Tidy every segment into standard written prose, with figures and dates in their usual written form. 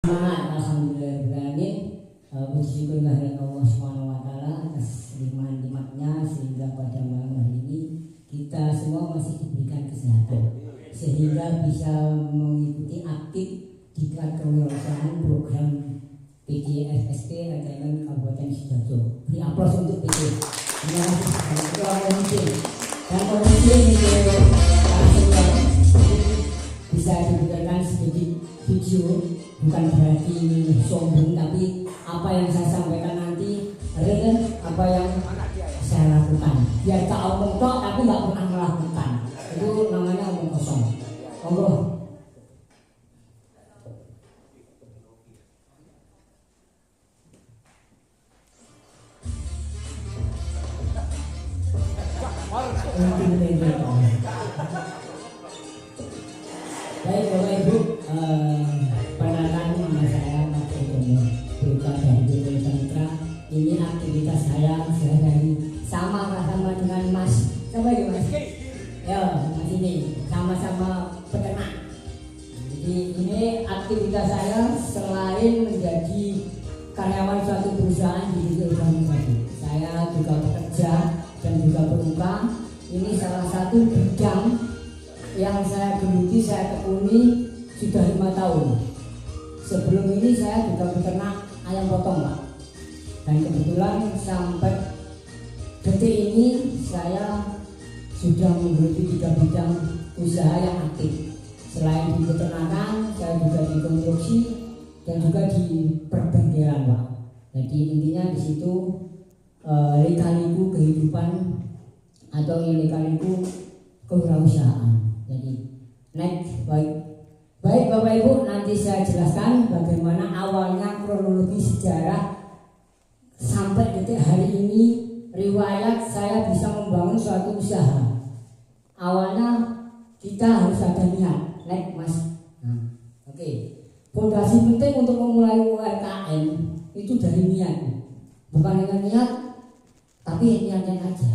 Alhamdulillahirrahmanirrahim. Puji syukur kehadirat Allah Subhanahu wa taala atas nikmat-nikmatnya sehingga pada malam hari ini kita semua masih diberikan kesehatan sehingga bisa mengikuti aktif di kewirausahaan program PDFSP RKM Kabupaten Sidoarjo. Beri aplaus untuk PD. Terima kasih. Dan komisi untuk bisa diberikan sedikit video, bukan berarti sombong, tapi apa yang saya sampaikan nanti real apa yang saya lakukan. Biar tak omong tok tapi nggak pernah melakukan. Itu namanya omong kosong. Monggo. Baik Bapak Ibu, perkenalkan nama saya Pak Jono, berita dari DPR Sentra. Ini aktivitas saya sehari-hari sama dengan Mas. Coba ya Mas. Ya Mas, ini sama-sama peternak. Jadi ini aktivitas saya selain menjadi karyawan suatu perusahaan di organisasi. Saya juga bekerja dan juga berbuka. Ini salah satu bidang yang saya geluti, saya tekuni sudah 5 tahun. Sebelum ini saya juga beternak ayam potong Pak. Dan kebetulan sampai detik ini saya sudah menggeluti 3 bidang usaha yang aktif. Selain di peternakan, saya juga di konstruksi dan juga di perbengkelan Pak. Jadi intinya di situ lika-liku kehidupan atau lika-liku kewirausahaan. Jadi next, baik Bapak Ibu, nanti saya jelaskan bagaimana awalnya kronologi sejarah sampai detik hari ini, riwayat saya bisa membangun suatu usaha. Awalnya kita harus ada niat, next Mas. Oke. Fondasi penting untuk memulai UMKM itu dari niat, bukan dengan niat, tapi niatnya aja.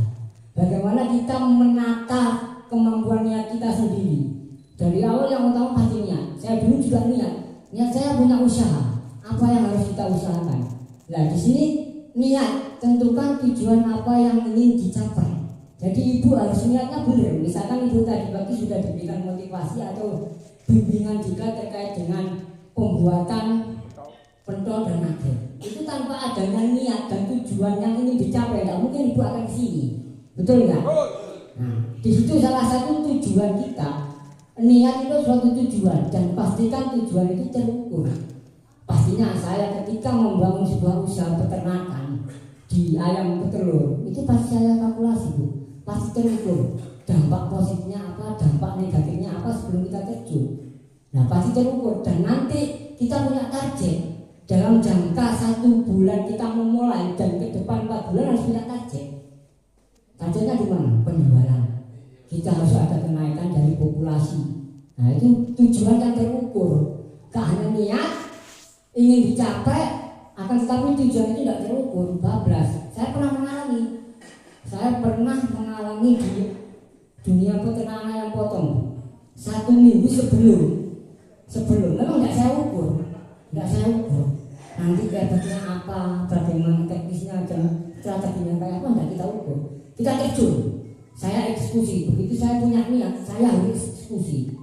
Bagaimana kita menata kemampuan niat kita sendiri. Dari awal yang utama pasti niat. Saya dulu juga niat saya punya usaha. Apa yang harus kita usahakan? Nah di sini niat, tentukan tujuan apa yang ingin dicapai. Jadi ibu harus niatnya benar. Misalkan ibu tadi pagi sudah diberikan motivasi atau bimbingan juga terkait dengan pembuatan pentol dan nugget. Itu tanpa adanya niat dan tujuan yang ingin dicapai, tidak mungkin ibu akan kesini. Betul nggak? Nah, di situ salah satu tujuan kita. Niat itu suatu tujuan dan pastikan tujuan itu terukur. Pastinya saya ketika membangun sebuah usaha peternakan di ayam petelur itu pasti saya kalkulasi Bu, pasti terukur. Dampak positifnya apa, dampak negatifnya apa sebelum kita terjun. Nah pasti terukur dan nanti kita punya target dalam jangka 1 bulan kita memulai dan ke depan 4 bulan harus punya target. Targetnya di mana? Penjualan. Kita harus ada kenaikan dari populasi. Nah itu tujuan yang terukur. Gak hanya niat ingin dicapai, akan tetapi tujuan itu tidak terukur. Bablas. Saya pernah mengalami di dunia peternakan ayam potong 1 minggu sebelum memang nggak saya ukur. Nanti keadaannya apa, bagaimana teknisnya dan strateginya kayak apa nggak kita ukur. Kita terjun. Saya eksekusi, begitu saya punya niat, saya harus eksekusi.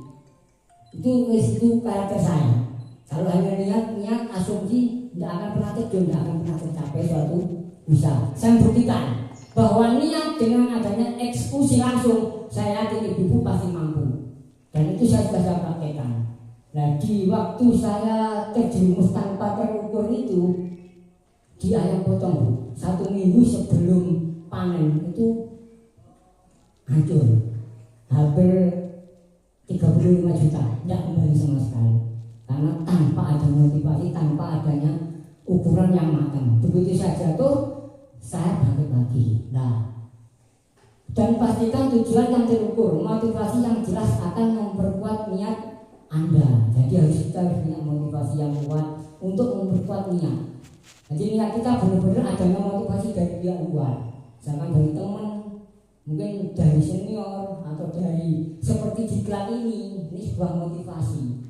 Itu karakter saya. Kalau hanya niat asumsi, tidak akan pernah terjun, tidak akan pernah tercapai suatu usaha. Saya buktikan bahwa niat dengan adanya eksekusi langsung, saya yakin ibu pasti mampu. Dan itu saya sudah praktekkan. Nah di waktu saya terjerumus tanpa terukur itu di ayam potong 1 minggu sebelum panen itu hancur, hampir 35 juta, tidak kembali sama sekali. Karena tanpa ada motivasi, tanpa adanya ukuran yang matang. Begitu saya jatuh, saya bangkit lagi. Nah, dan pastikan tujuan yang terukur, motivasi yang jelas akan memperkuat niat Anda. Jadi kita punya motivasi yang kuat untuk memperkuat niat. Jadi niat kita benar-benar adanya motivasi dari pihak luar, misalkan dari teman, mungkin dari senior atau dari seperti diklat ini sebuah motivasi.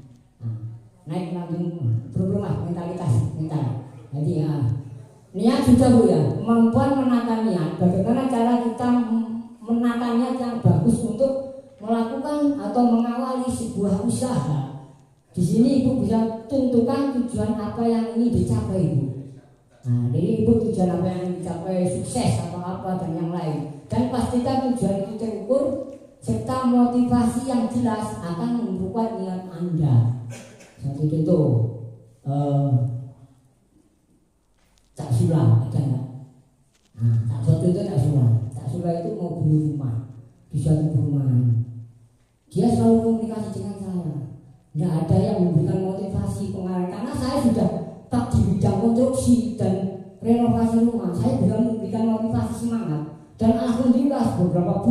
naik langsung berubah mentalitas mental. Jadi ya, niat sudah Bu ya, kemampuan menata niat. Bagaimana cara kita menata niat yang bagus untuk melakukan atau mengawali sebuah usaha. Di sini Ibu bisa tentukan tujuan apa yang ingin dicapai Ibu. Nah, jadi Ibu tujuan apa yang ingin dicapai, sukses atau apa dan yang lain. Dan pastikan tujuan itu terukur serta motivasi yang jelas akan memperkuat niat Anda. Satu contoh, Cak Sula ada nggak? Nah, satu itu Cak Sula. Cak Sula itu mau beli rumah di suatu perumahan. Dia selalu komunikasi dengan saya. Nggak ada yang memberikan motivasi pengarahan karena saya sudah tak di bidang konstruksi dan renovasi rumah. Saya belum memberikan motivasi semangat dan alhamdulillah beberapa